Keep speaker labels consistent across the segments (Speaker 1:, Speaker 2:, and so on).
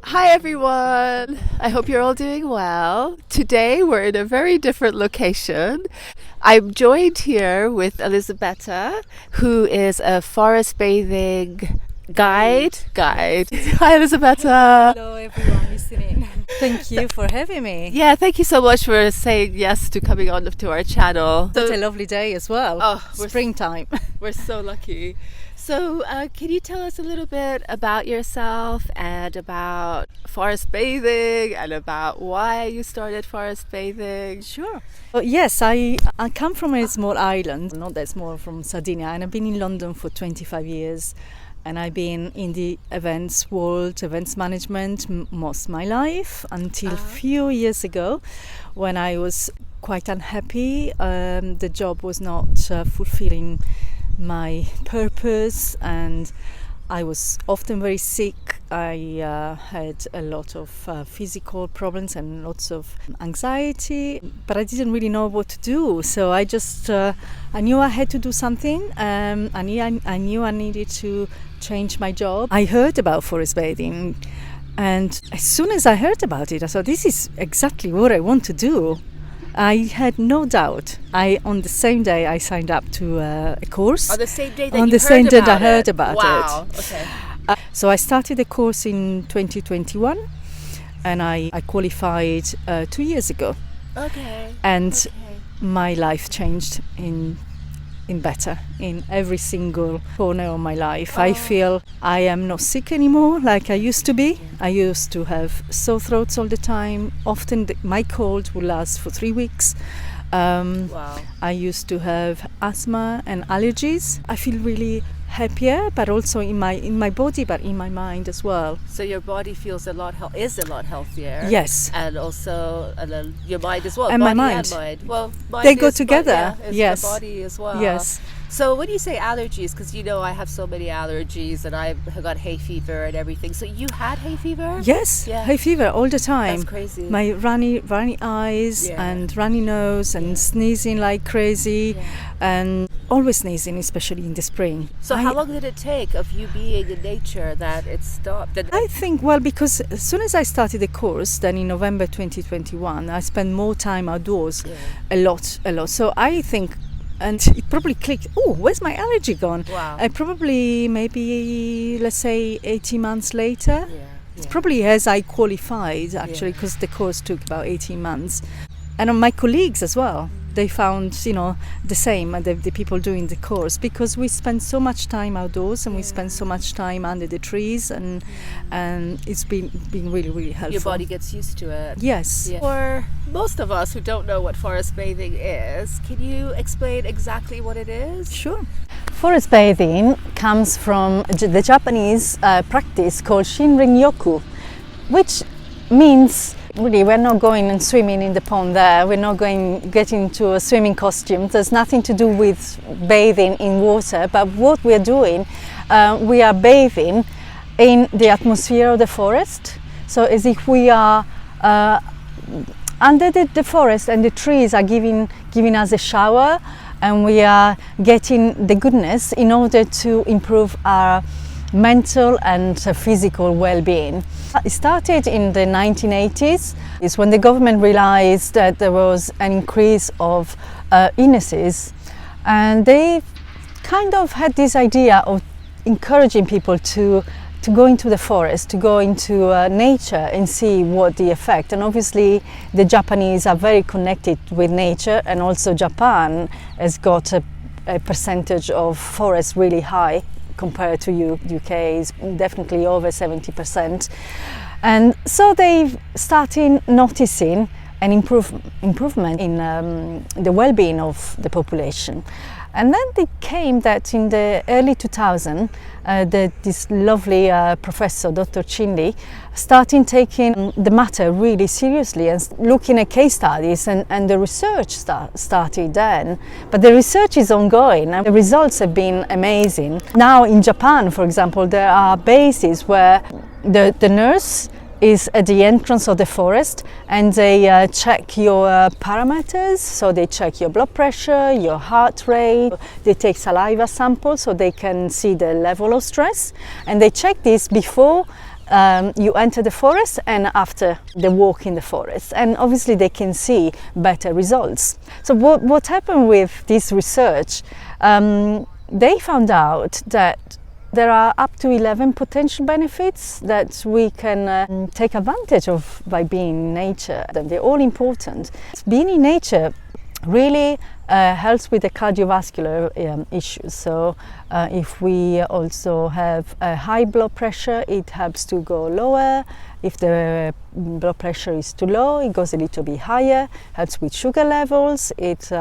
Speaker 1: Hi everyone! I hope you're all doing well. Today we're in a very different location. I'm joined here with Elisabetta, who is a forest bathing guide. Hi Elisabetta!
Speaker 2: Hello everyone listening. Thank you for having me.
Speaker 1: Yeah, thank you so much for saying yes to coming on to our channel.
Speaker 2: It's a lovely day as well. Springtime.
Speaker 1: We're so lucky. So can you tell us a little bit about yourself and about forest bathing and about why you started forest bathing?
Speaker 2: Sure. Well, yes, I come from a small island, not that small, from Sardinia, and I've been in London for 25 years. And I've been in the events world, events management, most of my life until a few years ago when I was quite unhappy. The job was not fulfilling my purpose and I was often very sick. I had a lot of physical problems and lots of anxiety, but I didn't really know what to do. So I just I knew I had to do something. I knew I needed to change my job. I heard about forest bathing, and as soon as I heard about it, I thought this is exactly what I want to do. I had no doubt. On the same day I signed up to a course.
Speaker 1: On the same day that
Speaker 2: I heard about it.
Speaker 1: Wow. Okay.
Speaker 2: So I started the course in 2021 and I qualified 2 years ago.
Speaker 1: Okay.
Speaker 2: And my life changed in better in every single corner of my life. I feel I am not sick anymore like I used to be. I used to have sore throats all the time. Often my cold would last for 3 weeks. I used to have asthma and allergies. I feel really happier, but also in my body, but in my mind as well.
Speaker 1: So your body feels a lot healthier.
Speaker 2: Yes.
Speaker 1: And also your mind as well.
Speaker 2: And
Speaker 1: body
Speaker 2: my mind.
Speaker 1: And mind. Well, mind
Speaker 2: they go together.
Speaker 1: Yes. The body as well.
Speaker 2: Yes.
Speaker 1: So when you say allergies, because I have so many allergies and I've got hay fever and everything. So you had hay fever?
Speaker 2: Yes, hay fever all the time.
Speaker 1: That's crazy.
Speaker 2: My runny eyes and runny nose and sneezing like crazy and always sneezing, especially in the spring.
Speaker 1: So how long did it take of you being in nature that it stopped?
Speaker 2: I think, because as soon as I started the course, then in November 2021, I spent more time outdoors, a lot. So I think, and it probably clicked, where's my allergy gone?
Speaker 1: Wow.
Speaker 2: I probably, maybe, let's say 18 months later. It's probably as I qualified, actually, because the course took about 18 months. And on my colleagues as well, they found, the same, the people doing the course, because we spend so much time outdoors and we spend so much time under the trees and it's been really, really helpful.
Speaker 1: Your body gets used to it.
Speaker 2: Yes.
Speaker 1: Yeah. For most of us who don't know what forest bathing is, can you explain exactly what it is?
Speaker 2: Sure. Forest bathing comes from the Japanese practice called shinrin-yoku, which means really we're not going and swimming in the pond there. We're not getting into a swimming costume. There's nothing to do with bathing in water, but what we're doing, we are bathing in the atmosphere of the forest. So as if we are under the forest and the trees are giving us a shower, and we are getting the goodness in order to improve our mental and physical well-being. It started in the 1980s. It's when the government realized that there was an increase of illnesses, and they kind of had this idea of encouraging people to go into the forest, to go into nature and see what the effect. And obviously the Japanese are very connected with nature, and also Japan has got a percentage of forest really high compared to UK, is definitely over 70%. And so they started noticing an improvement in the well-being of the population. And then it came that in the early 2000s, this lovely professor, Dr. Chinli, started taking the matter really seriously and looking at case studies, and the research started then. But the research is ongoing and the results have been amazing. Now in Japan, for example, there are bases where the nurse is at the entrance of the forest, and they check your parameters. So they check your blood pressure, your heart rate, they take saliva samples so they can see the level of stress, and they check this before you enter the forest and after the walk in the forest, and obviously they can see better results. So what happened with this research, they found out that there are up to 11 potential benefits that we can take advantage of by being in nature. They're all important. Being in nature really helps with the cardiovascular issues. So if we also have a high blood pressure, it helps to go lower. If the blood pressure is too low, it goes a little bit higher. Helps with sugar levels. It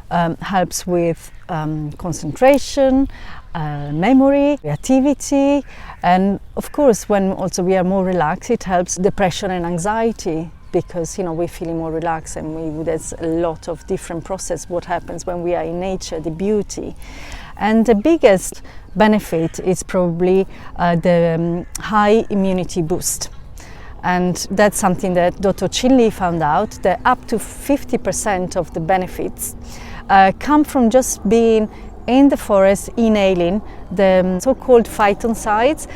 Speaker 2: helps with concentration, memory, creativity, and of course when also we are more relaxed, it helps depression and anxiety, because we're feeling more relaxed, and there's a lot of different process what happens when we are in nature, the beauty. And the biggest benefit is probably the high immunity boost. And that's something that Dr. Chinli found out, that up to 50% of the benefits come from just being in the forest, inhaling the so-called phytoncides.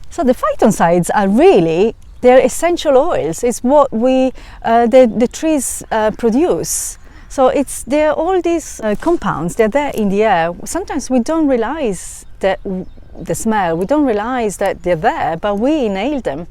Speaker 2: So the phytoncides are really, they're essential oils. It's what the trees produce. So they're all these compounds, they're there in the air. Sometimes we don't realize that the smell, we don't realize that they're there, but we inhale them.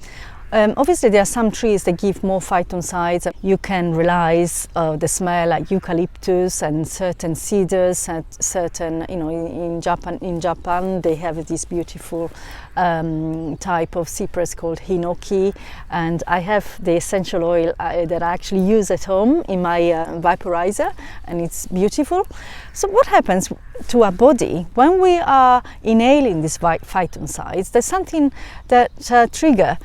Speaker 2: Obviously there are some trees that give more phytoncides. You can realize the smell, like eucalyptus and certain cedars, and certain, in Japan they have this beautiful type of cypress called hinoki, and I have the essential oil that I actually use at home in my vaporizer, and it's beautiful. So what happens to our body when we are inhaling these phytoncides? There's something that trigger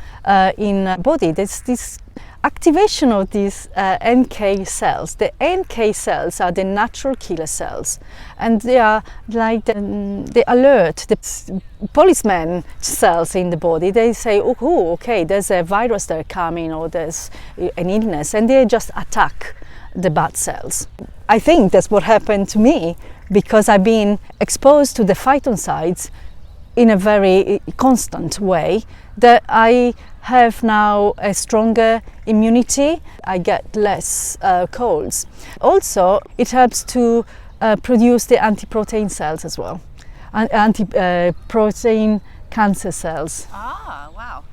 Speaker 2: in body. There's this activation of these NK cells. The NK cells are the natural killer cells, and they are like the alert, the policeman cells in the body. They say, oh, okay, there's a virus there coming, or there's an illness, and they just attack the bad cells. I think that's what happened to me, because I've been exposed to the phytoncides in a very constant way, that I have now a stronger immunity. I get less colds. Also, it helps to produce the anti-protein cells as well, anti-protein cancer cells.
Speaker 1: Ah, wow.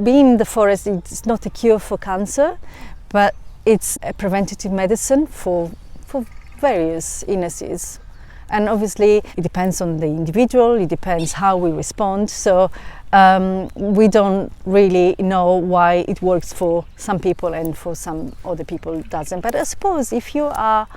Speaker 2: Being in the forest, it's not a cure for cancer, but it's a preventative medicine for various illnesses. And obviously it depends on the individual, it depends how we respond. So we don't really know why it works for some people and for some other people it doesn't. But I suppose if you are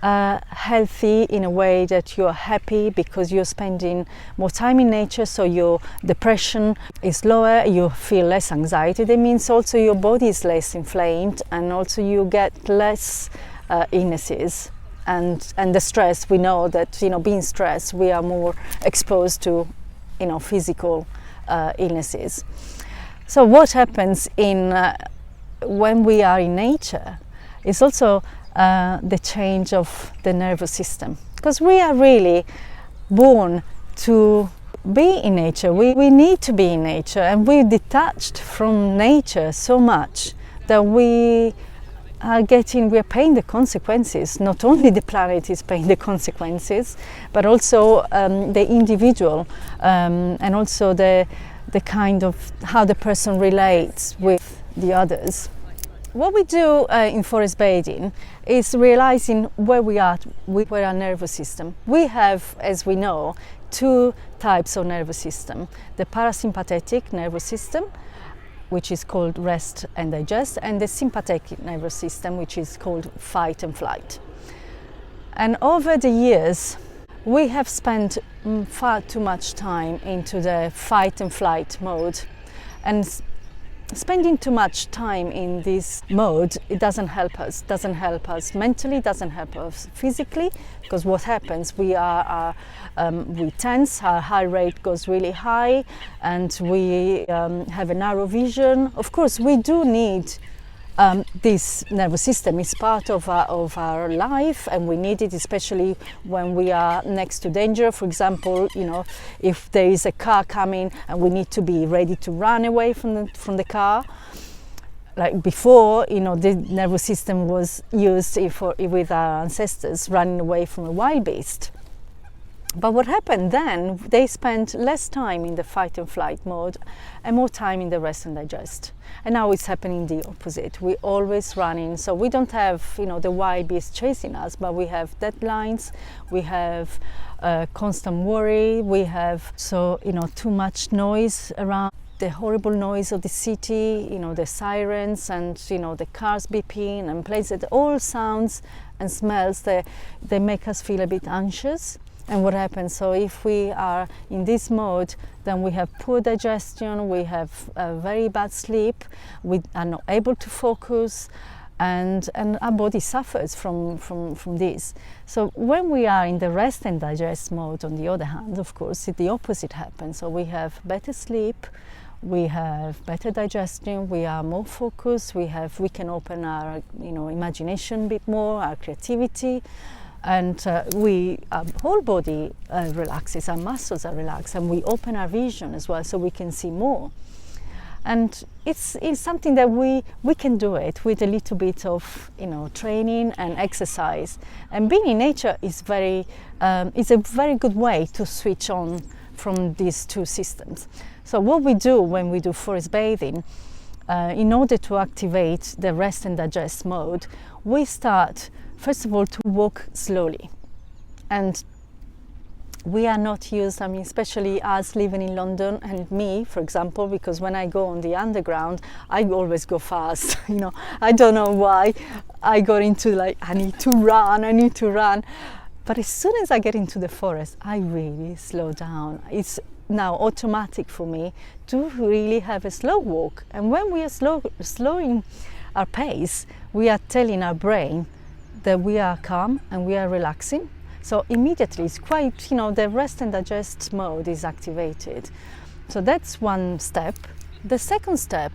Speaker 2: healthy in a way that you're happy because you're spending more time in nature, so your depression is lower, you feel less anxiety, that means also your body is less inflamed, and also you get less illnesses. And the stress, we know that being stressed, we are more exposed to physical illnesses. So what happens when we are in nature is also the change of the nervous system, because we are really born to be in nature. We need to be in nature, and we're detached from nature so much that we are paying the consequences. Not only the planet is paying the consequences, but also the individual, and also the kind of how the person relates with the others. What we do in forest bathing is realizing where we are with our nervous system. We have, as we know, two types of nervous system: the parasympathetic nervous system, which is called rest and digest, and the sympathetic nervous system, which is called fight and flight. And over the years, we have spent far too much time into the fight and flight mode, and spending too much time in this mode, it doesn't help us mentally, doesn't help us physically, because what happens, we tense, our heart rate goes really high, and we have a narrow vision. Of course, we do need This nervous system is part of our life, and we need it, especially when we are next to danger. For example, if there is a car coming and we need to be ready to run away from the car. Like before, the nervous system was used with our ancestors running away from a wild beast. But what happened then, they spent less time in the fight and flight mode and more time in the rest and digest. And now it's happening the opposite. We're always running, so we don't have, the wild beast chasing us, but we have deadlines, we have constant worry, we have, too much noise around. The horrible noise of the city, the sirens and, the cars beeping and planes, all sounds and smells, they make us feel a bit anxious. And what happens? So if we are in this mode, then we have poor digestion, we have very bad sleep, we are not able to focus, and our body suffers from this. So when we are in the rest and digest mode, on the other hand, of course, the opposite happens. So we have better sleep, we have better digestion, we are more focused, we can open our imagination a bit more, our creativity, and our whole body relaxes, our muscles are relaxed, and we open our vision as well, so we can see more. And it's something that we can do it with a little bit of training and exercise. And being in nature is is a very good way to switch on from these two systems. So what we do when we do forest bathing, in order to activate the rest and digest mode, we start first of all to walk slowly. And we are not used, especially us living in London, and me, for example, because when I go on the underground, I always go fast. I don't know why. I got into I need to run. But as soon as I get into the forest, I really slow down. It's now automatic for me to really have a slow walk. And when we are slowing our pace, we are telling our brain that we are calm and we are relaxing. So immediately it's quite, the rest and digest mode is activated. So that's one step. The second step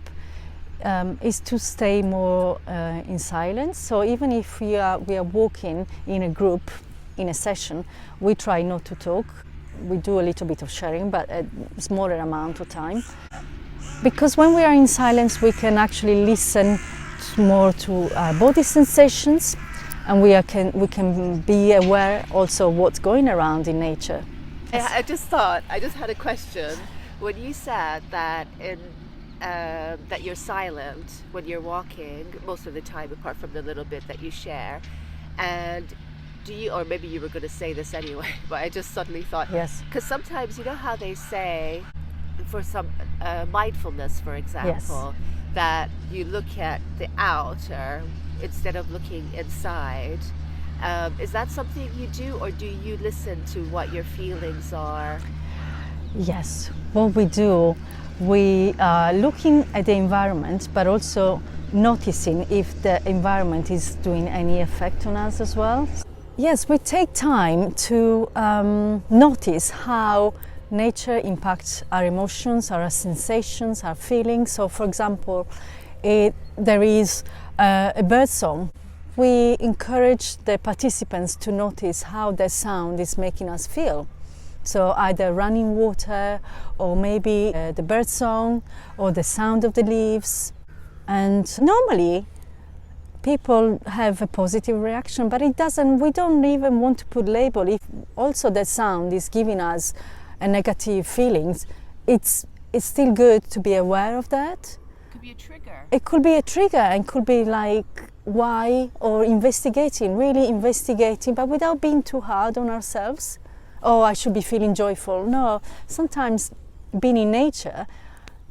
Speaker 2: is to stay more in silence. So even if we are walking in a group, in a session, we try not to talk. We do a little bit of sharing, but a smaller amount of time. Because when we are in silence, we can actually listen more to our body sensations, and we can be aware also of what's going around in nature.
Speaker 1: I just had a question. When you said that that you're silent when you're walking most of the time, apart from the little bit that you share, and or maybe you were going to say this anyway, but I just suddenly thought,
Speaker 2: yes,
Speaker 1: because sometimes how they say for some mindfulness, for example,
Speaker 2: yes,
Speaker 1: that you look at the outer instead of looking inside. Is that something you do, or do you listen to what your feelings are?
Speaker 2: Yes, what we do, we are looking at the environment, but also noticing if the environment is doing any effect on us as well. Yes, we take time to notice how nature impacts our emotions, our sensations, our feelings. So, for example, there is a bird song. We encourage the participants to notice how the sound is making us feel. So either running water, or maybe the bird song, or the sound of the leaves. And normally people have a positive reaction, but we don't even want to put label. If also the sound is giving us a negative feelings, it's still good to be aware of that.
Speaker 1: It could be a trigger.
Speaker 2: It could be a trigger, and could be like why, or really investigating, but without being too hard on ourselves. Oh, I should be feeling joyful. No, sometimes being in nature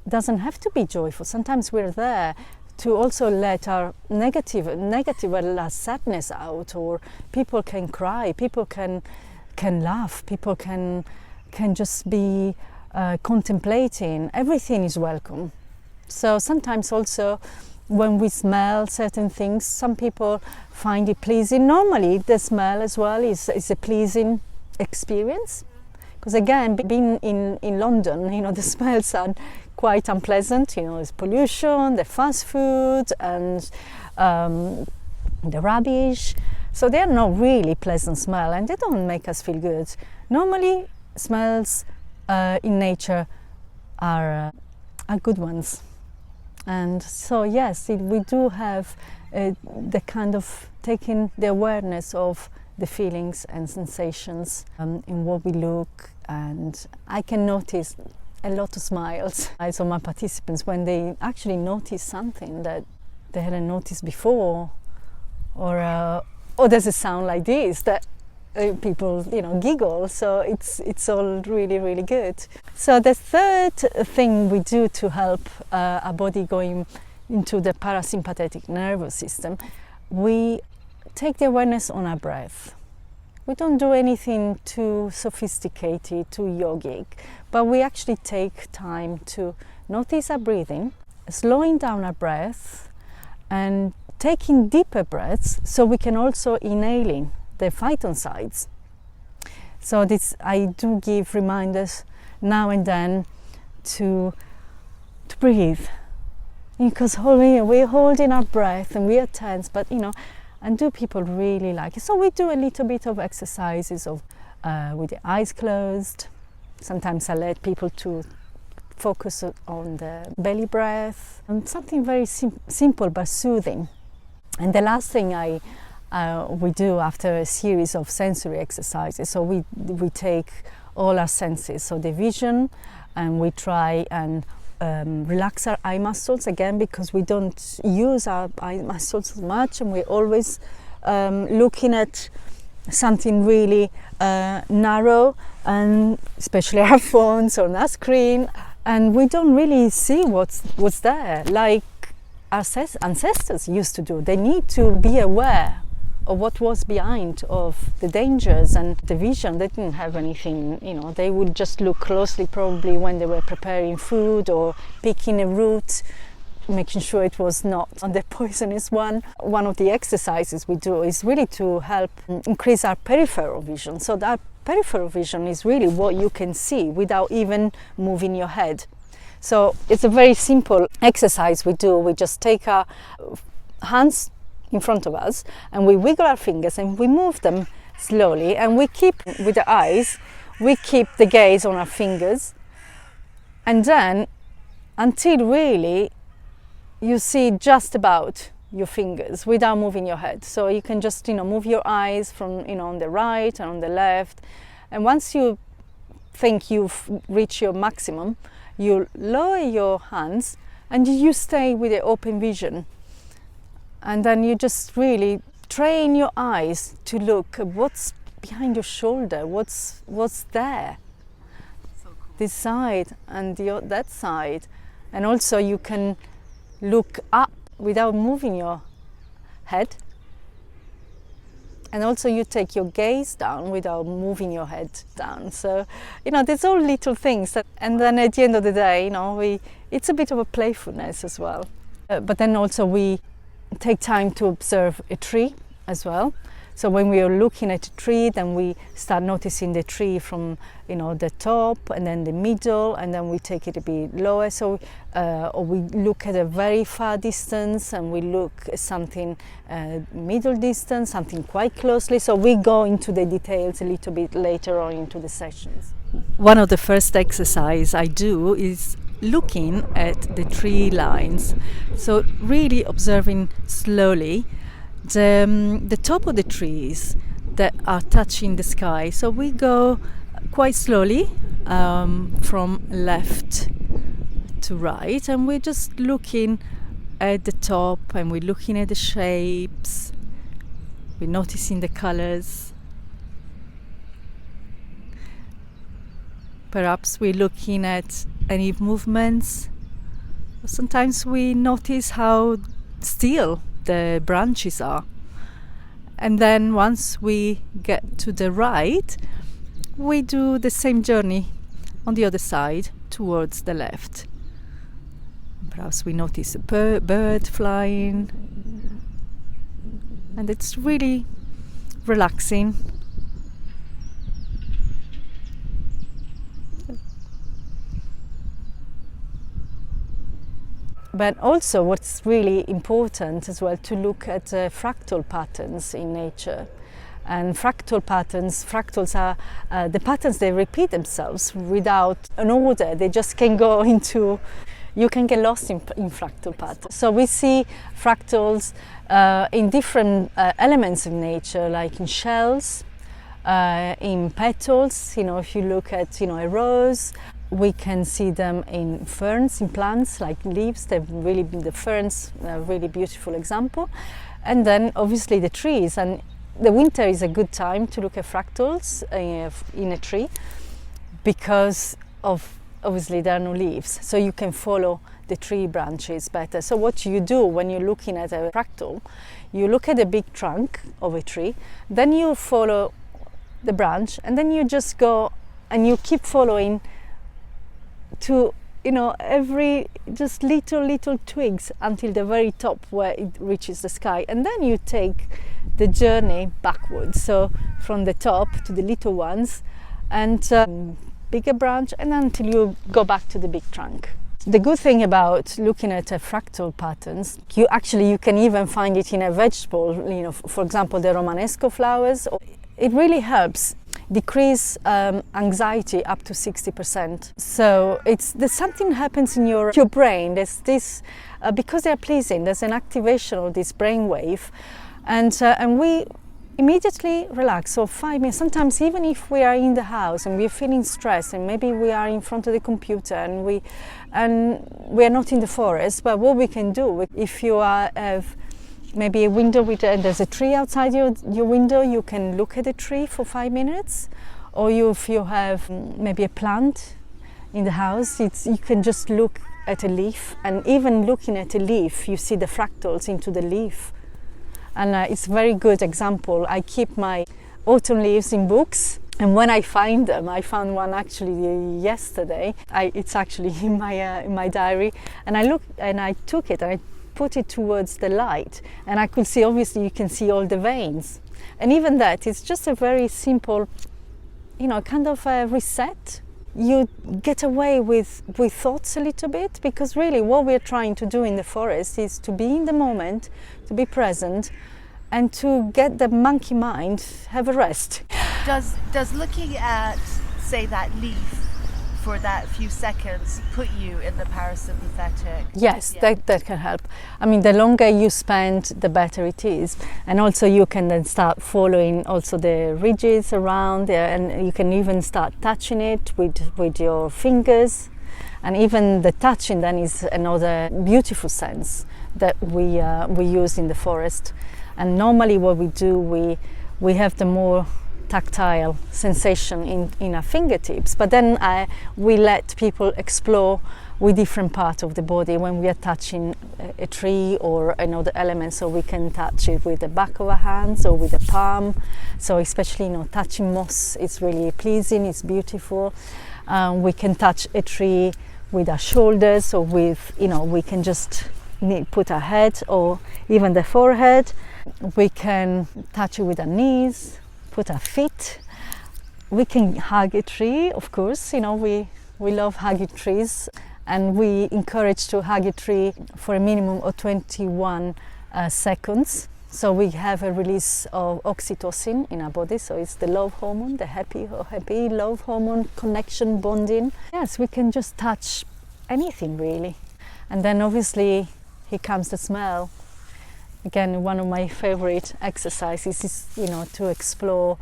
Speaker 2: doesn't have to be joyful. Sometimes we're there to also let our negative our sadness out, or people can cry, people can laugh, people can just be contemplating. Everything is welcome. So sometimes also when we smell certain things, some people find it pleasing. Normally the smell as well is a pleasing experience, Because again, being in London, the smells are quite unpleasant. There's pollution, the fast food, and the rubbish. So they're not really pleasant smell, and they don't make us feel good. Normally, smells in nature are good ones. And so yes, we do have the kind of taking the awareness of the feelings and sensations in what we look, and I can notice a lot of smiles. I saw my participants when they actually notice something that they hadn't noticed before, or there's a sound like this that people giggle. So it's all really, really good. So the third thing we do to help our body going into the parasympathetic nervous system, we take the awareness on our breath. We don't do anything too sophisticated, too yogic, but we actually take time to notice our breathing, slowing down our breath, and taking deeper breaths, so we can also inhaling the phytoncides. So I do give reminders now and then to breathe, because we're holding our breath and we are tense, but and do people really like it? So we do a little bit of exercises with the eyes closed. Sometimes I let people to focus on the belly breath, and something very simple but soothing. And the last thing we do after a series of sensory exercises, so we take all our senses, so the vision, and we try and relax our eye muscles again, because we don't use our eye muscles much, and we're always looking at something really narrow, and especially our phones or our screen, and we don't really see what's there like our ancestors used to do. They need to be aware of what was behind of the dangers and the vision. They didn't have anything, they would just look closely probably when they were preparing food or picking a root, making sure it was not the poisonous one. One of the exercises we do is really to help increase our peripheral vision. So that peripheral vision is really what you can see without even moving your head. So it's a very simple exercise we do. We just take our hands in front of us and we wiggle our fingers and we move them slowly, and we keep with the eyes, we keep the gaze on our fingers, and then until really you see just about your fingers without moving your head. So you can just move your eyes from on the right and on the left, and once you think you've reached your maximum, you lower your hands and you stay with the open vision. And then you just really train your eyes to look at what's behind your shoulder, what's there. So cool. This side and that side. And also you can look up without moving your head. And also you take your gaze down without moving your head down. So, there's all little things. And then at the end of the day, it's a bit of a playfulness as well. But then also we take time to observe a tree as well. So when we are looking at a tree, then we start noticing the tree from the top, and then the middle, and then we take it a bit lower. So or we look at a very far distance, and we look at something middle distance, something quite closely. So we go into the details a little bit later on into the sessions. One of the first exercise I do is looking at the tree lines, so really observing slowly the top of the trees that are touching the sky. So we go quite slowly from left to right, and we're just looking at the top, and we're looking at the shapes, we're noticing the colors. Perhaps we're looking at any movements. Sometimes we notice how still the branches are. And then once we get to the right, we do the same journey on the other side towards the left. Perhaps we notice a bird flying, and it's really relaxing. But also what's really important as well to look at fractal patterns in nature. And fractals are the patterns, they repeat themselves without an order. They just can go into, you can get lost in fractal patterns. So we see fractals in different elements of nature, like in shells, in petals. If you look at a rose, we can see them in ferns, in plants like leaves. The ferns are a really beautiful example. And then obviously the trees. And the winter is a good time to look at fractals in a tree because obviously there are no leaves, so you can follow the tree branches better. So what you do when you're looking at a fractal, you look at the big trunk of a tree, then you follow the branch, and then you just go and you keep following to every just little twigs until the very top where it reaches the sky, and then you take the journey backwards, so from the top to the little ones and bigger branch, and until you go back to the big trunk. The good thing about looking at fractal patterns, you can even find it in a vegetable, for example the Romanesco flowers. It really helps decrease anxiety up to 60%. So there's something happens in your brain. There's this because they're pleasing. There's an activation of this brain wave, and we immediately relax. So 5 minutes. Sometimes even if we are in the house and we're feeling stressed, and maybe we are in front of the computer and we are not in the forest, but what we can do if you have maybe a window there's a tree outside your window, you can look at the tree for 5 minutes. Or if you have maybe a plant in the house, you can just look at a leaf, and even looking at a leaf you see the fractals into the leaf, and it's a very good example. I keep my autumn leaves in books, and when I find them, I found one actually yesterday. It's actually in my diary, and I took it and I put it towards the light, and I could see, obviously you can see all the veins, and even that, it's just a very simple kind of a reset. You get away with thoughts a little bit, because really what we're trying to do in the forest is to be in the moment, to be present, and to get the monkey mind have a rest.
Speaker 1: Does looking at, say, that leaf for that few seconds put you in the parasympathetic?
Speaker 2: Yes, yeah. That can help. I mean, the longer you spend, the better it is. And also you can then start following also the ridges around there, and you can even start touching it with your fingers. And even the touching then is another beautiful sense that we use in the forest. And normally what we do, we have the more tactile sensation in our fingertips, but then we let people explore with different parts of the body when we are touching a tree or another element. So we can touch it with the back of our hands or with the palm. So especially touching moss, it's really pleasing, it's beautiful. We can touch a tree with our shoulders, or with we can just put our head or even the forehead. We can touch it with our knees, put our feet. We can hug a tree, of course. We love hugging trees, and we encourage to hug a tree for a minimum of 21 seconds. So we have a release of oxytocin in our body. So it's the love hormone, the happy love hormone, connection, bonding. Yes, we can just touch anything really. And then obviously here comes the smell. Again, one of my favorite exercises is, to explore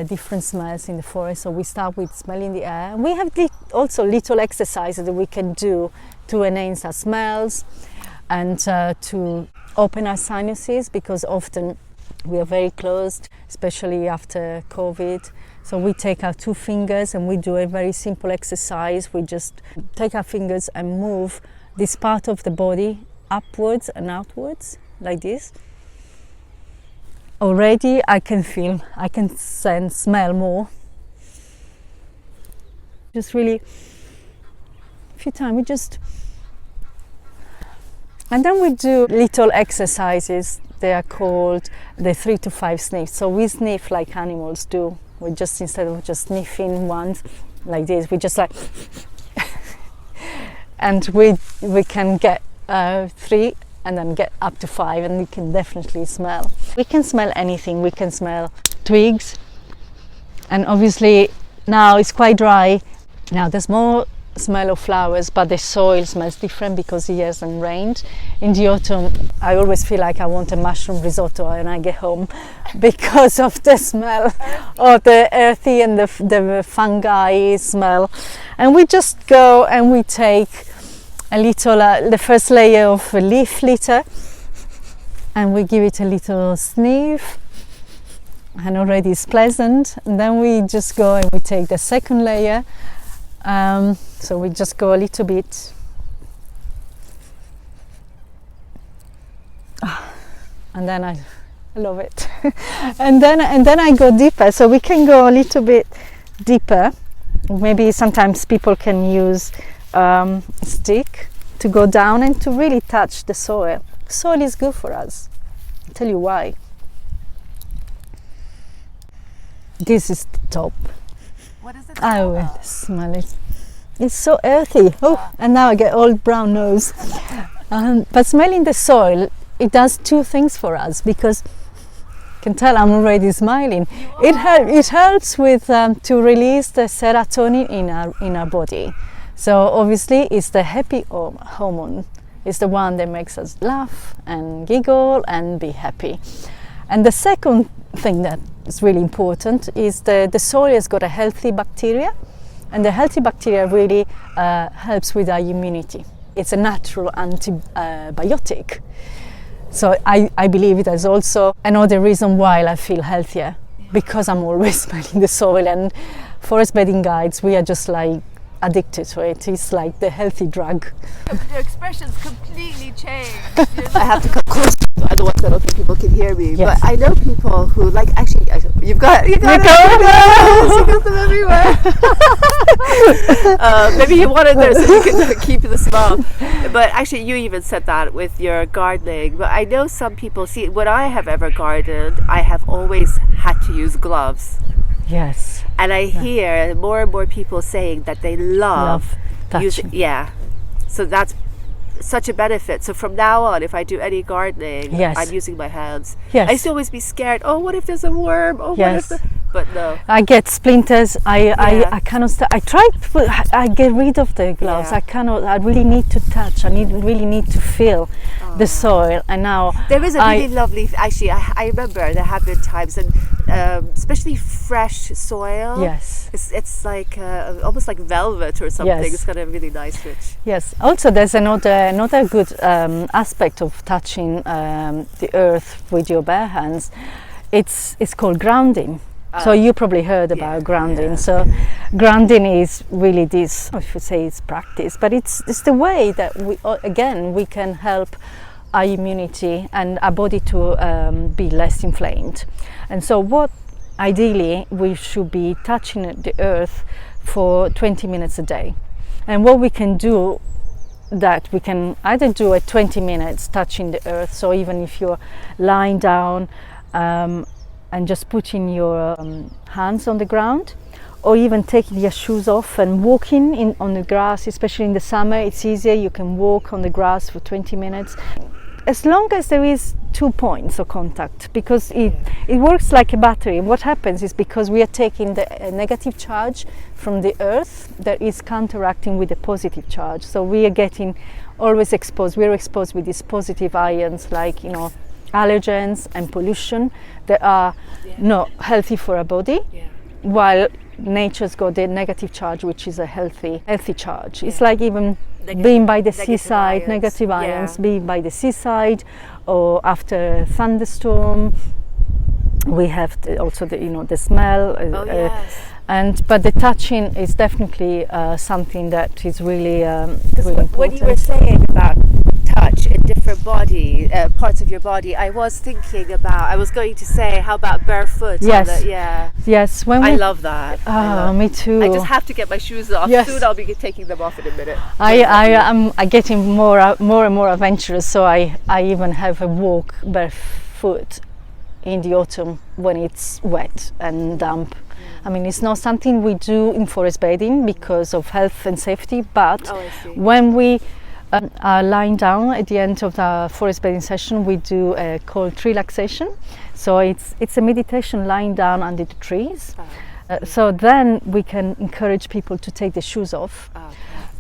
Speaker 2: different smells in the forest. So we start with smelling the air. We have also little exercises that we can do to enhance our smells and to open our sinuses, because often we are very closed, especially after COVID. So we take our 2 fingers and we do a very simple exercise. We just take our fingers and move this part of the body upwards and outwards, like this. Already I can smell more. Just really a few times and then we do little exercises. They are called the 3 to 5 sniffs. So we sniff like animals do. We just, instead of just sniffing once like this, we just like and we can get 3 and then get up to 5, and you can definitely smell. We can smell anything. We can smell twigs, and obviously now it's quite dry. Now there's more smell of flowers, but the soil smells different because it hasn't rained. In the autumn I always feel like I want a mushroom risotto when I get home because of the smell of the earthy and the fungi smell. And we just go and we take a little the first layer of leaf litter and we give it a little sniff, and already it's pleasant. And then we just go and we take the second layer. So we just go a little bit, and then I love it. and then I go deeper. So we can go a little bit deeper. Maybe sometimes people can use a stick to go down and to really touch the soil. Soil is good for us. I'll tell you why. This is the top.
Speaker 1: What is it?
Speaker 2: I will smell it. It's so earthy. Oh, and now I get old brown nose. But smelling the soil, it does two things for us, because you can tell I'm already smiling. It helps with to release the serotonin in our body. So obviously it's the happy hormone. It's the one that makes us laugh and giggle and be happy. And the second thing that is really important is the soil has got a healthy bacteria, and the healthy bacteria really helps with our immunity. It's a natural antibiotic. So I believe it is also another reason why I feel healthier, because I'm always smelling the soil. And forest bathing guides, we are just like addicted to it. It's like the healthy drug.
Speaker 1: Your expressions completely changed. I have to come close. Otherwise, I don't think people can hear me.
Speaker 2: Yes.
Speaker 1: But I know people who like. Actually, you've got it. You got them everywhere. Maybe you want it there so you can keep the smell. But actually, you even said that with your gardening. But I know some people. See, when I have ever gardened, I have always had to use gloves.
Speaker 2: Yes.
Speaker 1: And I hear more and more people saying that they love
Speaker 2: touching.
Speaker 1: Yeah. So that's such a benefit. So from now on, if I do any gardening,
Speaker 2: Yes.
Speaker 1: I'm using my hands.
Speaker 2: Yes.
Speaker 1: I used to always be scared. Oh, what if there's a worm? Oh,
Speaker 2: Yes.
Speaker 1: what if but no.
Speaker 2: I get splinters. I cannot. I try. I get rid of the gloves.
Speaker 1: Yeah.
Speaker 2: I cannot. I really need to touch. Really need to feel the soil. And now
Speaker 1: There is a really lovely. Actually, I remember there have been times, and especially fresh soil.
Speaker 2: Yes.
Speaker 1: It's like almost like velvet or something.
Speaker 2: Yes.
Speaker 1: It's got a really nice rich.
Speaker 2: Yes. Also, there's another good aspect of touching the earth with your bare hands. It's called grounding. So you probably heard about grounding. So grounding is really this, I should say it's practice, but it's the way that we can help our immunity and our body to be less inflamed. And so what ideally we should be touching the earth for 20 minutes a day. And what we can do, that we can either do at 20 minutes touching the earth, so even if you're lying down and just putting your hands on the ground, or even taking your shoes off and walking on the grass, especially in the summer, it's easier. You can walk on the grass for 20 minutes. As long as there is 2 points of contact, because it works like a battery. What happens is, because we are taking the negative charge from the earth, that is counteracting with the positive charge. So we are getting always exposed. We're exposed with these positive ions, like, allergens and pollution that are not healthy for our body, while nature's got the negative charge, which is a healthy charge. It's like even being by the seaside, negative ions, being by the seaside, or after a thunderstorm. We have also the smell. But the touching is definitely something that is really, really important.
Speaker 1: When you were saying about touch in different parts of your body, I was thinking about, I was going to say, how about barefoot?
Speaker 2: Yes. Yes.
Speaker 1: I love that.
Speaker 2: Me too.
Speaker 1: I just have to get my shoes off.
Speaker 2: Yes.
Speaker 1: Soon I'll be taking them off in a minute.
Speaker 2: I'm getting more and more adventurous, so I even have a walk barefoot in the autumn when it's wet and damp. I mean, it's not something we do in forest bathing because of health and safety, but when we Lying down at the end of the forest bathing session, we do a called tree relaxation. So it's a meditation lying down under the trees. So then we can encourage people to take their shoes off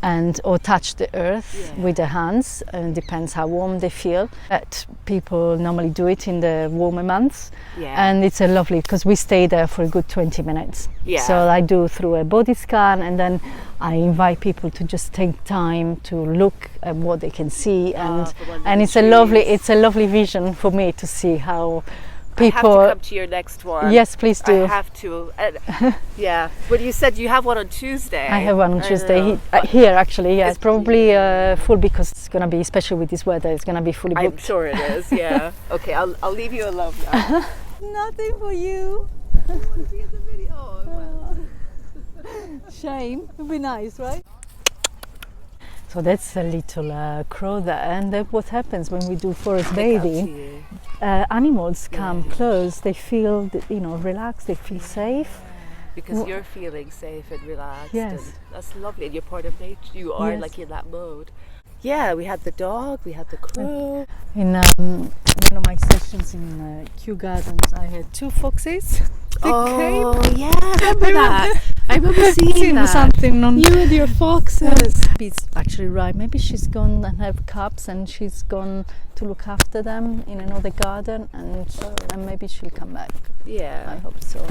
Speaker 2: and or touch the earth with their hands, and depends how warm they feel. But people normally do it in the warmer months, and it's a lovely, because we stay there for a good 20 minutes. So I do through a body scan, and then I invite people to just take time to look at what they can see, and it's a lovely vision for me to see how people.
Speaker 1: I have to come to your next one.
Speaker 2: Yes, please do.
Speaker 1: I have to. Yeah. But you said you have one on Tuesday.
Speaker 2: I have one on Tuesday here, actually. Yeah, it's probably full because it's going to be, especially with this weather, it's going to be fully booked.
Speaker 1: I'm sure it is. Yeah. Okay, I'll leave you alone now.
Speaker 2: Nothing for you.
Speaker 1: I want to be in the video. Oh, well.
Speaker 2: Shame. It'd be nice, right? So that's a little crow there, and then what happens when we do forest bathing? Animals come close. They feel, relaxed. They feel safe.
Speaker 1: Because you're feeling safe and relaxed.
Speaker 2: Yes.
Speaker 1: And that's lovely. And you're part of nature. You are like in that mode. Yeah, we had the dog, we had the crow.
Speaker 2: In one of my sessions in Kew Gardens, I had 2 foxes.
Speaker 1: Yeah, I remember that. I remember seeing that.
Speaker 2: Something on
Speaker 1: you and your foxes.
Speaker 2: It's actually right. Maybe she's gone and have cubs, and she's gone to look after them in another garden, and maybe she'll come back.
Speaker 1: Yeah,
Speaker 2: I hope so.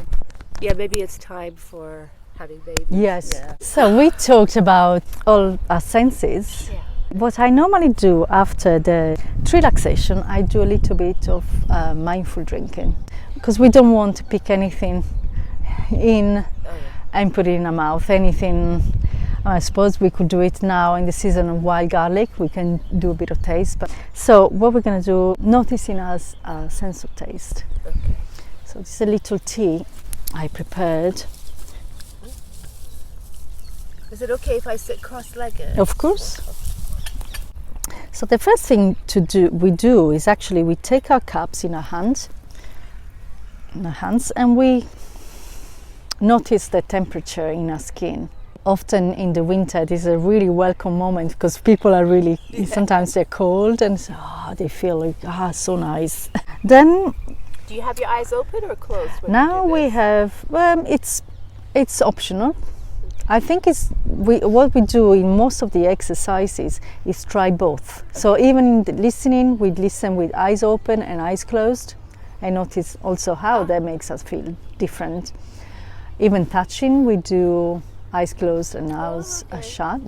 Speaker 1: Yeah, maybe it's time for having babies.
Speaker 2: Yes.
Speaker 1: Yeah.
Speaker 2: So we talked about all our senses.
Speaker 1: Yeah.
Speaker 2: What I normally do after the tree relaxation, I do a little bit of mindful drinking, because we don't want to pick anything in and put it in our mouth. Anything, I suppose we could do it now in the season of wild garlic. We can do a bit of taste. But so what we're going to do, noticing our sense of taste.
Speaker 1: Okay.
Speaker 2: So this is a little tea I prepared.
Speaker 1: Is it okay if I sit cross-legged?
Speaker 2: Of course. So the first thing we do is actually we take our cups in our hands, and we notice the temperature in our skin. Often in the winter, this is a really welcome moment, because people are really, sometimes they're cold and they feel like, so nice. Then,
Speaker 1: do you have your eyes open or closed?
Speaker 2: Now we have, it's optional. I think what we do in most of the exercises is try both. Okay. So even in the listening, we listen with eyes open and eyes closed, and notice also how that makes us feel different. Even touching, we do eyes closed and eyes shut,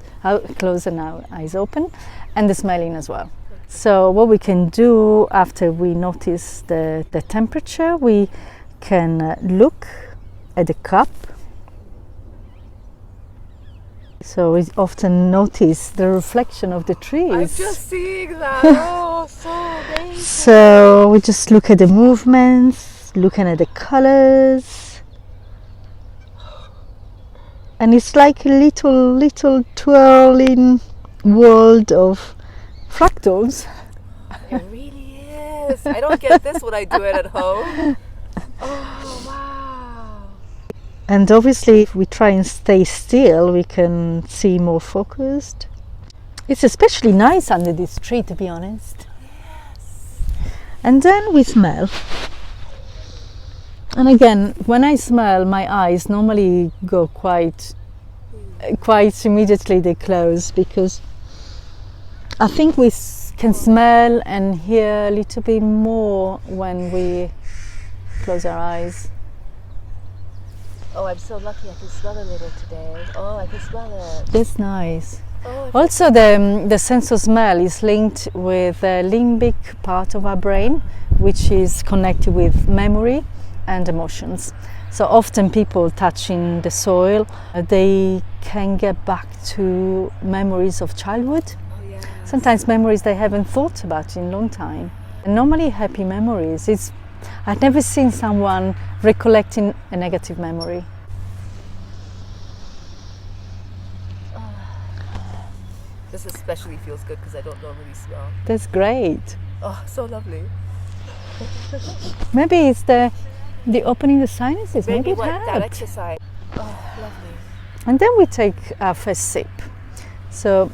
Speaker 2: closed and eyes open, and the smelling as well. Okay. So what we can do after we notice the temperature, we can look at the cup. So we often notice the reflection of the trees.
Speaker 1: I'm just seeing that. Oh, so amazing.
Speaker 2: So we just look at the movements, looking at the colors, and it's like a little twirling world of fractals.
Speaker 1: It really is. I don't get this when I do it at home. Oh, wow.
Speaker 2: And obviously, if we try and stay still, we can see more focused. It's especially nice under this tree, to be honest.
Speaker 1: Yes.
Speaker 2: And then we smell. And again, when I smell, my eyes normally go quite immediately, they close, because I think we can smell and hear a little bit more when we close our eyes.
Speaker 1: Oh, I'm so lucky I can smell a little today. Oh, I can smell it.
Speaker 2: That's nice.
Speaker 1: Oh,
Speaker 2: also, the sense of smell is linked with the limbic part of our brain, which is connected with memory and emotions. So often people touching the soil, they can get back to memories of childhood.
Speaker 1: Oh, yes.
Speaker 2: Sometimes memories they haven't thought about in a long time. And normally happy memories. I've never seen someone recollecting a negative memory.
Speaker 1: This especially feels good because I don't normally smell.
Speaker 2: That's great.
Speaker 1: Oh, so lovely.
Speaker 2: Maybe it's the opening the sinuses.
Speaker 1: Maybe
Speaker 2: it
Speaker 1: what
Speaker 2: helped.
Speaker 1: that exercise. Oh, lovely.
Speaker 2: And then we take our first sip. So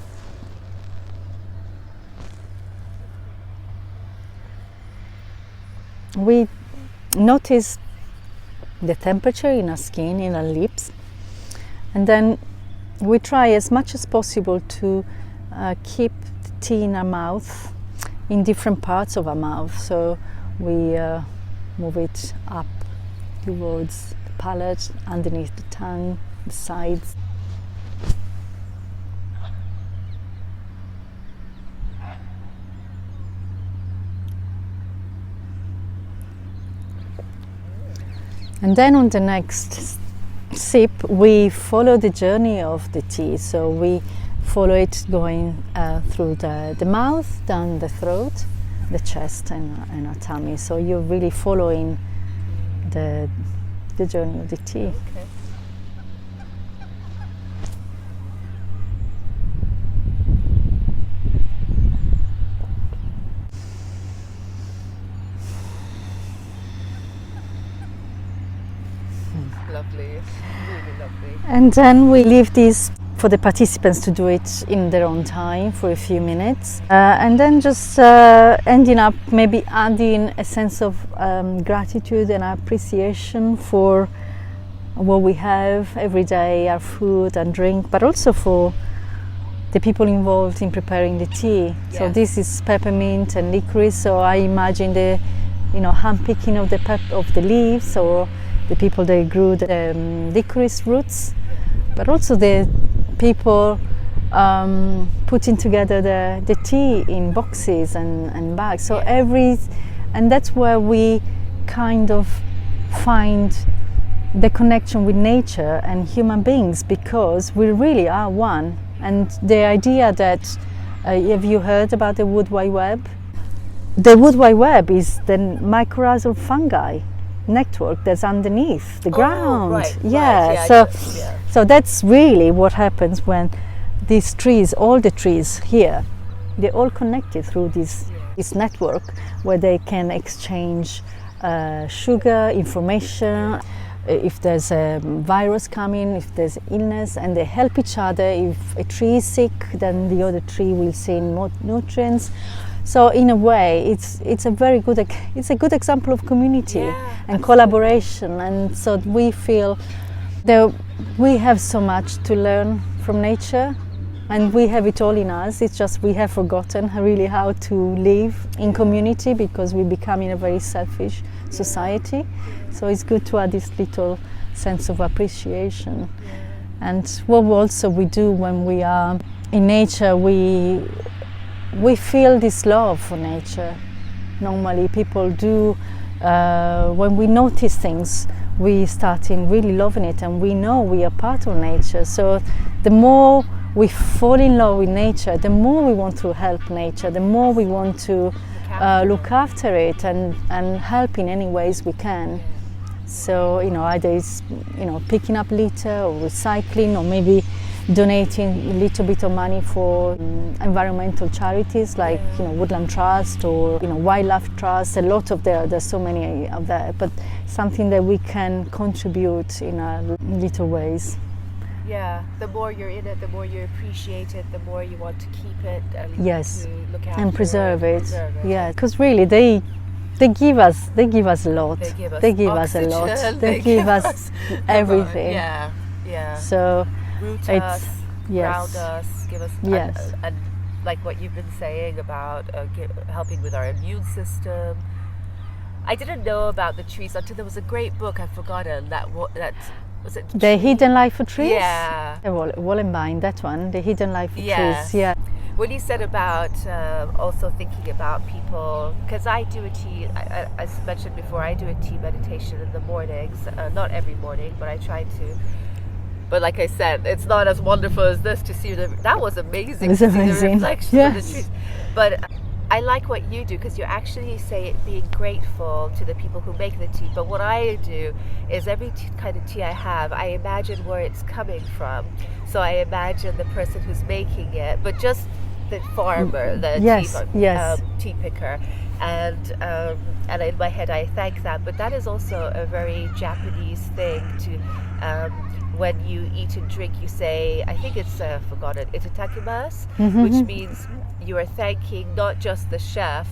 Speaker 2: we notice the temperature in our skin, in our lips, and then we try as much as possible to keep the tea in our mouth, in different parts of our mouth. So we move it up towards the palate, underneath the tongue, the sides. And then on the next sip, we follow the journey of the tea. So we follow it going through the mouth, down the throat, the chest, and our tummy. So you're really following the journey of the tea.
Speaker 1: Okay. Lovely, really lovely.
Speaker 2: And then we leave this for the participants to do it in their own time for a few minutes, and then just ending up maybe adding a sense of gratitude and appreciation for what we have every day, our food and drink, but also for the people involved in preparing the tea.
Speaker 1: Yes.
Speaker 2: So this is peppermint and licorice, so I imagine the hand picking of the leaves, or the people that grew the licorice roots, but also the people putting together the tea in boxes and bags. So and that's where we kind of find the connection with nature and human beings, because we really are one. And the idea that, have you heard about the Wood Wide Web? The Wood Wide Web is the mycorrhizal fungi network that's underneath the ground.
Speaker 1: Right,
Speaker 2: yeah,
Speaker 1: right.
Speaker 2: So that's really what happens when these trees, all the trees here, they're all connected through this network where they can exchange sugar, information, if there's a virus coming, if there's illness, and they help each other. If a tree is sick, then the other tree will send more nutrients. So in a way, it's a very good example of community and collaboration. And so we feel that we have so much to learn from nature, and we have it all in us. It's just we have forgotten really how to live in community, because we become in a very selfish society. So it's good to add this little sense of appreciation. And what also we do when we are in nature, we feel this love for nature. Normally people do, when we notice things, we start in really loving it, and we know we are part of nature. So the more we fall in love with nature, the more we want to help nature, the more we want to look after it and help in any ways we can. So either it's picking up litter, or recycling, or maybe donating a little bit of money for environmental charities like Woodland Trust or Wildlife Trust. A lot of there's so many of that, but something that we can contribute in our little ways.
Speaker 1: Yeah, the more you're in it, the more you appreciate it, the more you want to keep it and
Speaker 2: yes,
Speaker 1: to look after
Speaker 2: and preserve it.
Speaker 1: Preserve it.
Speaker 2: Yeah, because really they give us a lot.
Speaker 1: They give us
Speaker 2: a lot.
Speaker 1: oxygen,
Speaker 2: They give us everything.
Speaker 1: Yeah.
Speaker 2: So
Speaker 1: root
Speaker 2: it's
Speaker 1: us, ground us, give us,
Speaker 2: Yes.
Speaker 1: and like what you've been saying about helping with our immune system. I didn't know about the trees until there was a great book I've forgotten that was it
Speaker 2: The Hidden Life of Trees.
Speaker 1: Yeah.
Speaker 2: Wallenbein, that one, The Hidden Life of
Speaker 1: Yes.
Speaker 2: Trees. Yeah.
Speaker 1: When you said about also thinking about people, because I do a tea, as mentioned before, I do a tea meditation in the mornings, not every morning, but I try to. But like I said, it's not as wonderful as this to see that was amazing.
Speaker 2: It's
Speaker 1: to see
Speaker 2: amazing.
Speaker 1: the reflection of the
Speaker 2: Yes.
Speaker 1: trees. But I like what you do, because you actually say being grateful to the people who make the tea. But what I do is every kind of tea I have, I imagine where it's coming from. So I imagine the person who's making it, but just the farmer, the tea picker, and in my head I thank that. But that is also a very Japanese thing to. When you eat and drink, you say, I think it's forgotten, itadakimasu, which means you are thanking not just the chef,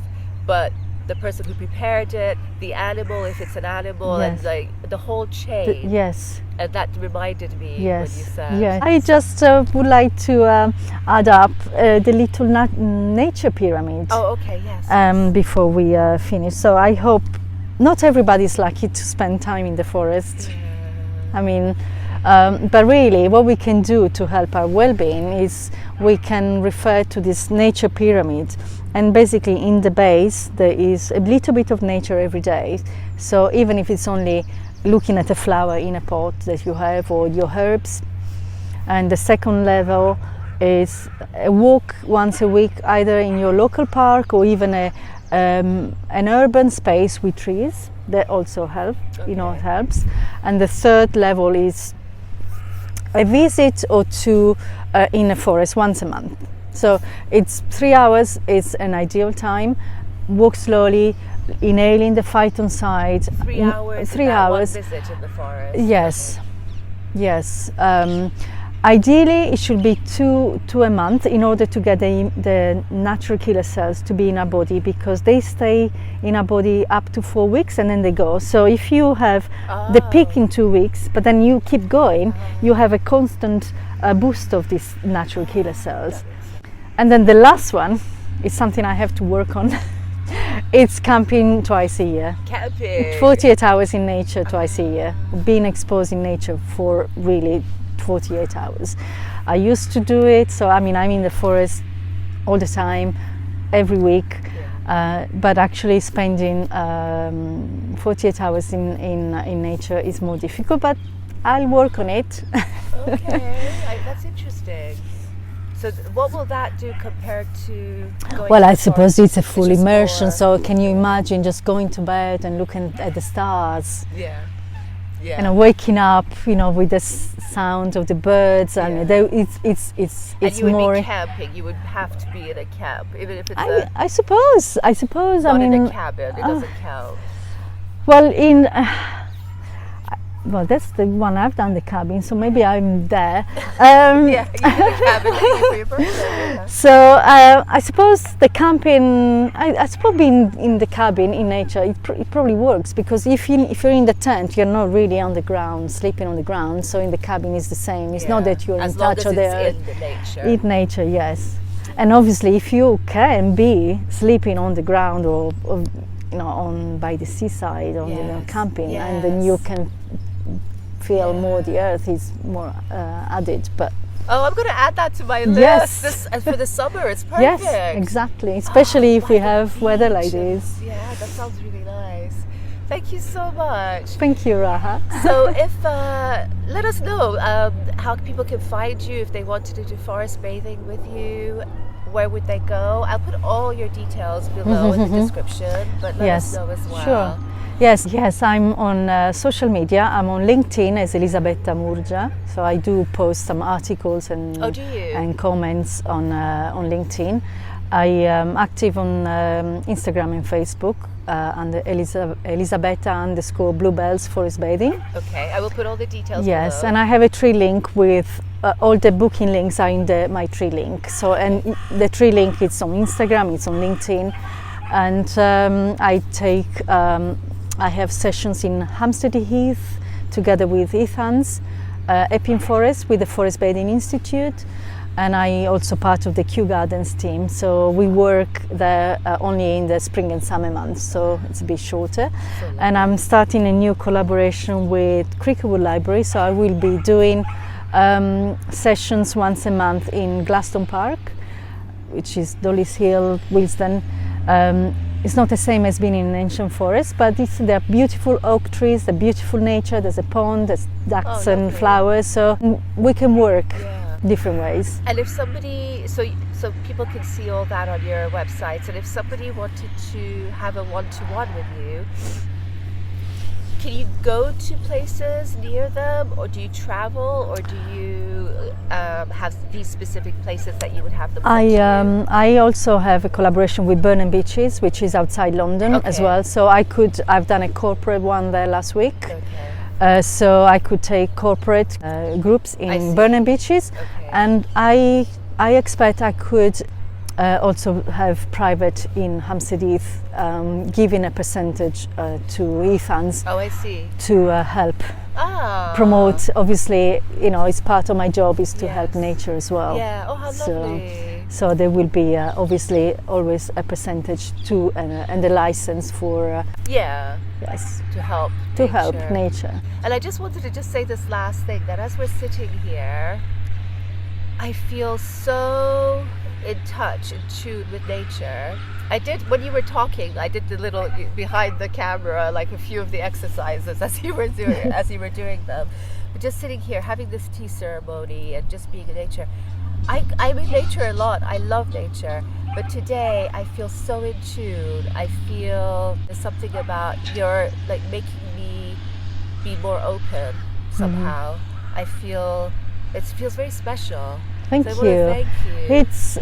Speaker 1: but the person who prepared it, the animal if it's an animal,
Speaker 2: Yes.
Speaker 1: and like the whole chain.
Speaker 2: Yes.
Speaker 1: And that reminded me when you
Speaker 2: Yes,
Speaker 1: said.
Speaker 2: yes. I just would like to add up the little nature pyramid
Speaker 1: Oh, okay, yes.
Speaker 2: before we finish. So I hope not everybody is lucky to spend time in the forest.
Speaker 1: Yeah.
Speaker 2: I mean, but really what we can do to help our well-being is we can refer to this nature pyramid, and basically in the base there is a little bit of nature every day. So even if it's only looking at a flower in a pot that you have, or your herbs. And the second level is a walk once a week, either in your local park or even an urban space with trees. That also help, you know, it helps. And the third level is a visit or two in a forest once a month. So it's 3 hours, it's an ideal time. Walk slowly, inhaling the phytoncide.
Speaker 1: 3 hours.
Speaker 2: 3
Speaker 1: in that
Speaker 2: hours.
Speaker 1: One visit in the forest.
Speaker 2: Yes, yes. Ideally, it should be two a month in order to get the natural killer cells to be in our body, because they stay in our body up to 4 weeks and then they go. So if you have the peak in 2 weeks, but then you keep going, you have a constant boost of these natural killer cells. And then the last one is something I have to work on. It's camping twice a year.
Speaker 1: Camping.
Speaker 2: 48 hours in nature twice a year. Being exposed in nature for really 48 hours. I used to do it, so I mean I'm in the forest all the time, every week. But actually spending 48 hours in nature is more difficult, but I'll work on it.
Speaker 1: Okay, that's interesting. So what will that do compared to going
Speaker 2: Well,
Speaker 1: to
Speaker 2: I
Speaker 1: the
Speaker 2: suppose
Speaker 1: forest,
Speaker 2: it's a
Speaker 1: which
Speaker 2: full
Speaker 1: is
Speaker 2: immersion,
Speaker 1: more-
Speaker 2: so can you imagine just going to bed and looking at the stars?
Speaker 1: Yeah. Yeah.
Speaker 2: You know, waking up, you know, with the sound of the birds, and it's
Speaker 1: and you would
Speaker 2: more.
Speaker 1: be camping. You would have to be in a camp, even if it's
Speaker 2: I suppose.
Speaker 1: not
Speaker 2: I mean,
Speaker 1: in a cabin. It doesn't count.
Speaker 2: well, well, that's the one I've done, the cabin. So maybe I'm there.
Speaker 1: Yeah, you did a cabin maybe for your birthday. Yeah.
Speaker 2: So I suppose the camping, I suppose being in the cabin in nature, it probably works, because if you're in the tent, you're not really on the ground, sleeping on the ground. So in the cabin is the same. It's not that you're
Speaker 1: as
Speaker 2: in
Speaker 1: long
Speaker 2: touch
Speaker 1: as
Speaker 2: of the
Speaker 1: it's
Speaker 2: earth.
Speaker 1: in the nature.
Speaker 2: In nature, yes. And obviously, if you can be sleeping on the ground or you know, on by the seaside, on you know,
Speaker 1: Yes,
Speaker 2: camping, and then you can feel more the earth is more added. But
Speaker 1: Oh, I'm going to add that to my list.
Speaker 2: Yes.
Speaker 1: This, for the summer, it's perfect.
Speaker 2: yes, exactly. Especially if we have weather like this.
Speaker 1: Yeah, that sounds really nice. Thank you so much.
Speaker 2: Thank you, Raha.
Speaker 1: So, if let us know how people can find you if they wanted to do forest bathing with you. Where would they go? I'll put all your details below in the description, but let us know as well.
Speaker 2: Sure. Yes, I'm on social media. I'm on LinkedIn as Elisabetta Murgia. So I do post some articles and
Speaker 1: Oh, do you?
Speaker 2: and comments on LinkedIn. I am active on Instagram and Facebook under Elisabetta _Bluebells forest bathing.
Speaker 1: Okay, I will put all the details
Speaker 2: Yes,
Speaker 1: below.
Speaker 2: and I have a tree link with all the booking links are in my tree link. So, and the tree link is on Instagram, it's on LinkedIn, and I have sessions in Hampstead Heath together with Ethan's, Epping Forest with the Forest Bathing Institute, and I also part of the Kew Gardens team. So we work there only in the spring and summer months, so it's a bit shorter. And I'm starting a new collaboration with Cricklewood Library, so I will be doing sessions once a month in Glaston Park, which is Dollis Hill, Willesden. It's not the same as being in an ancient forest, but there are beautiful oak trees, the beautiful nature, there's a pond, there's ducks and
Speaker 1: lovely.
Speaker 2: flowers, so we can work
Speaker 1: Yeah.
Speaker 2: different ways.
Speaker 1: And if somebody, so people can see all that on your websites, and if somebody wanted to have a one-to-one with you, can you go to places near them, or do you travel, or do you have these specific places that you would have them come to?
Speaker 2: I also have a collaboration with Burnham Beaches, which is outside London as
Speaker 1: Okay.
Speaker 2: well. So I've done a corporate one there last week.
Speaker 1: Okay.
Speaker 2: So I could take corporate groups
Speaker 1: I
Speaker 2: in
Speaker 1: see.
Speaker 2: Burnham Beaches,
Speaker 1: Okay.
Speaker 2: and I expect I could also have private in Hampstead Heath, giving a percentage to e-funds
Speaker 1: Oh, I see.
Speaker 2: to help
Speaker 1: Ah.
Speaker 2: promote. Obviously, it's part of my job is to help
Speaker 1: Yes.
Speaker 2: nature as well.
Speaker 1: Yeah. Oh, how lovely.
Speaker 2: So there will be obviously always a percentage to and a license for
Speaker 1: Yeah.
Speaker 2: yes,
Speaker 1: To help.
Speaker 2: to help nature.
Speaker 1: And I just wanted to just say this last thing, that as we're sitting here, I feel so in touch, in tune with nature. I did, when you were talking, I did the little behind the camera, like a few of the exercises as you were doing them. But just sitting here, having this tea ceremony and just being in nature. I'm in nature a lot. I love nature. But today I feel so in tune. I feel there's something about you're like making me be more open somehow. I feel it feels very special.
Speaker 2: Thank
Speaker 1: So I
Speaker 2: you.
Speaker 1: wanna thank you.
Speaker 2: It's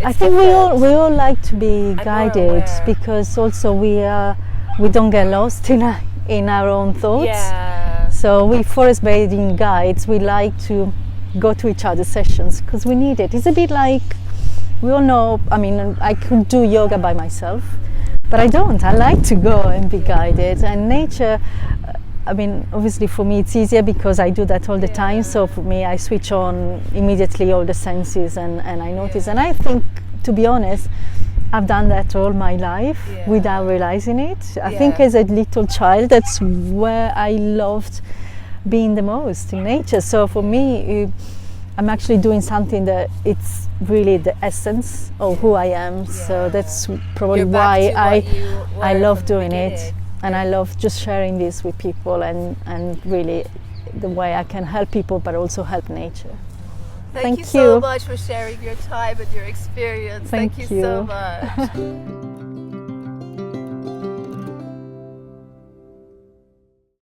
Speaker 2: I think we all like to be guided, because also we don't get lost in our own thoughts.
Speaker 1: Yeah.
Speaker 2: So we forest bathing guides, we like to go to each other's sessions because we need it. It's a bit like, we all know, I mean, I could do yoga by myself, but I don't. I like to go and be guided. And nature, I mean, obviously for me it's easier because I do that all the time. So for me, I switch on immediately all the senses and I notice. And I think, to be honest, I've done that all my life without realizing it. I think as a little child, that's where I loved being the most, in nature. So for me, I'm actually doing something that it's really the essence of who I am. So that's probably why I love doing it. And I love just sharing this with people and really the way I can help people but also help nature.
Speaker 1: Thank you so much for sharing your time and your experience.
Speaker 2: Thank
Speaker 1: you so much.